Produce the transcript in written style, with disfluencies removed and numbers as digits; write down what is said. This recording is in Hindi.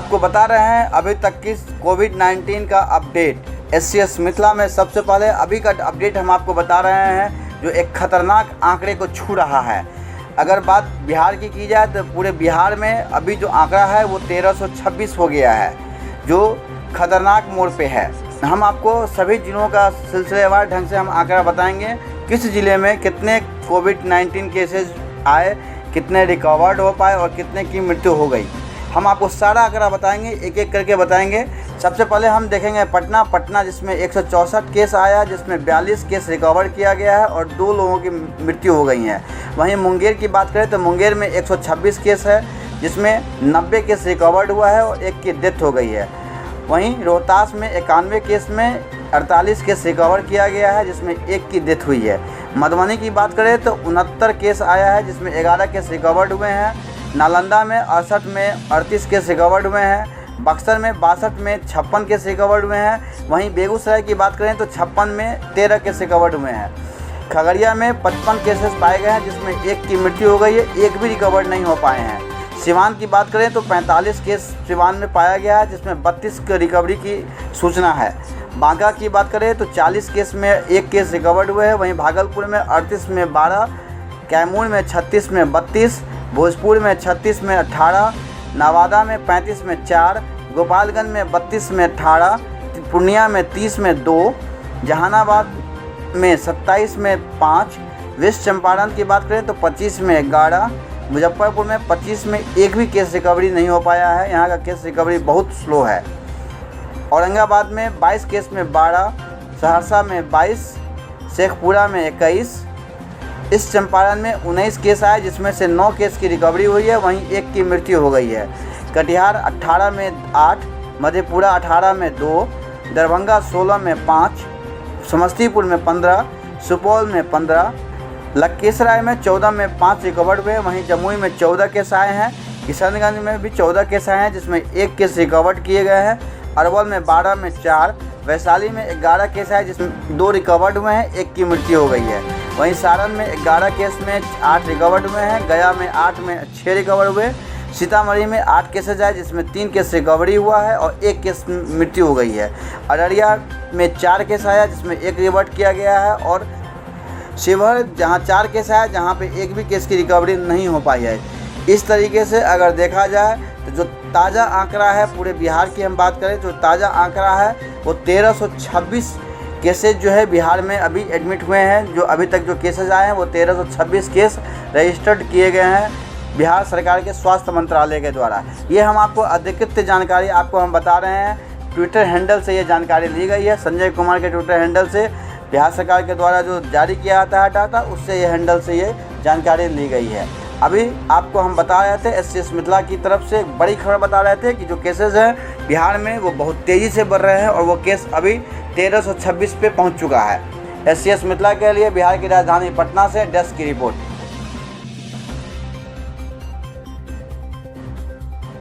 आपको बता रहे हैं अभी तक की कोविड-19 का अपडेट। एससीएस मिथिला में सबसे पहले अभी का अपडेट हम आपको बता रहे हैं जो एक खतरनाक आंकड़े को छू रहा है। अगर बात बिहार की जाए तो पूरे बिहार में अभी जो आंकड़ा है वो 1326 हो गया है, जो खतरनाक मोड़ पे है। हम आपको सभी जिलों का सिलसिलेवार ढंग से हम आंकड़ा बताएंगे, किस ज़िले में कितने कोविड-19 केसेज आए, कितने रिकवर्ड हो पाए और कितने की मृत्यु हो गई। हम आपको सारा आंकड़ा बताएंगे, एक एक करके बताएंगे। सबसे पहले हम देखेंगे पटना जिसमें 164 केस आया, जिसमें 42 केस रिकवर किया गया है और 2 लोगों की मृत्यु हो गई है। वहीं मुंगेर की बात करें तो मुंगेर में 126 केस है, जिसमें 90 केस रिकवर्ड हुआ है और 1 की डेथ हो गई है। वहीं रोहतास में 91 केस में 48 केस रिकवर किया गया है, जिसमें 1 की डेथ हुई है। मधुबनी की बात करें तो 69 केस आया है, जिसमें 11 केस रिकवर्ड हुए हैं। नालंदा में 68 में 38 केस रिकवर्ड हुए हैं। बक्सर में 62 में 56 केस रिकवर्ड हुए हैं। वहीं बेगूसराय की बात करें तो 56 में 13 केस रिकवर्ड हुए हैं। खगड़िया में 55 केसेस पाए गए हैं, जिसमें 1 की मृत्यु हो गई है, 1 भी रिकवर्ड नहीं हो पाए हैं। सिवान की बात करें तो 45 केस सिवान में पाया गया है, जिसमें 32 की रिकवरी की सूचना है। बांका की बात करें तो 40 केस में 1 केस रिकवर्ड हुए हैं। वहीं भागलपुर में 38 में 12, कैमूर में 36 में 32, भोजपुर में 36 में 18, नवादा में 35 में 4, गोपालगंज में 32 में 18, पूर्णिया में 30 में 2, जहानाबाद में 27 में 5, वेस्ट चंपारण की बात करें तो 25 में 11, मुजफ्फरपुर में 25 में 1 भी केस रिकवरी नहीं हो पाया है। यहाँ का केस रिकवरी बहुत स्लो है। औरंगाबाद में 22 केस में 12, सहरसा में 22, शेखपुरा में 21, ईस्ट चंपारण में 19 केस आए, जिसमें से 9 केस की रिकवरी हुई है, वहीं 1 की मृत्यु हो गई है। कटिहार 18 में 8, मधेपुरा 18 में 2, दरभंगा 16 में 5, समस्तीपुर में 15, सुपौल में 15, लखीसराय में 14 में 5 रिकवर्ड हुए। वहीं जमुई में 14 केस आए हैं। किशनगंज में भी 14 केस आए हैं, जिसमें 1 केस रिकवर्ड किए गए हैं। अरवल में 12 में 4, वैशाली में 11 केस आए, जिसमें 2 रिकवर्ड हुए हैं, 1 की मृत्यु हो गई है। वहीं सारण में 11 केस में 8 रिकवर्ड हुए हैं। गया में 8 में 6 रिकवर हुए। सीतामढ़ी में 8 केसेज आए, जिसमें 3 केस रिकवरी हुआ है और 1 केस मृत्यु हो गई है। अररिया में 4 केस आया, जिसमें 1 रिवर्ट किया गया है। और शिवहर जहां 4 केस आया, जहां पे 1 भी केस की रिकवरी नहीं हो पाई है। इस तरीके से अगर देखा जाए तो जो ताज़ा आंकड़ा है पूरे बिहार की हम बात करें, जो ताज़ा आंकड़ा है वो 1326 केसेज जो है बिहार में अभी एडमिट हुए हैं। जो अभी तक जो केसेज आए हैं वो 1326 केस रजिस्टर्ड किए गए हैं बिहार सरकार के स्वास्थ्य मंत्रालय के द्वारा। ये हम आपको अधिकृत जानकारी आपको हम बता रहे हैं। ट्विटर हैंडल से ये जानकारी ली गई है, संजय कुमार के ट्विटर हैंडल से बिहार सरकार के द्वारा जो जारी किया जाता है डाटा, उससे ये हैंडल से ये जानकारी ली गई है। अभी आपको हम बता रहे थे एससीएस मिथिला की तरफ से एक बड़ी खबर बता रहे थे कि जो केसेस हैं बिहार में वो बहुत तेज़ी से बढ़ रहे हैं और वो केस अभी 1326 पे पहुंच चुका है। एससीएस मिथिला के लिए बिहार की राजधानी पटना से डेस्क की रिपोर्ट।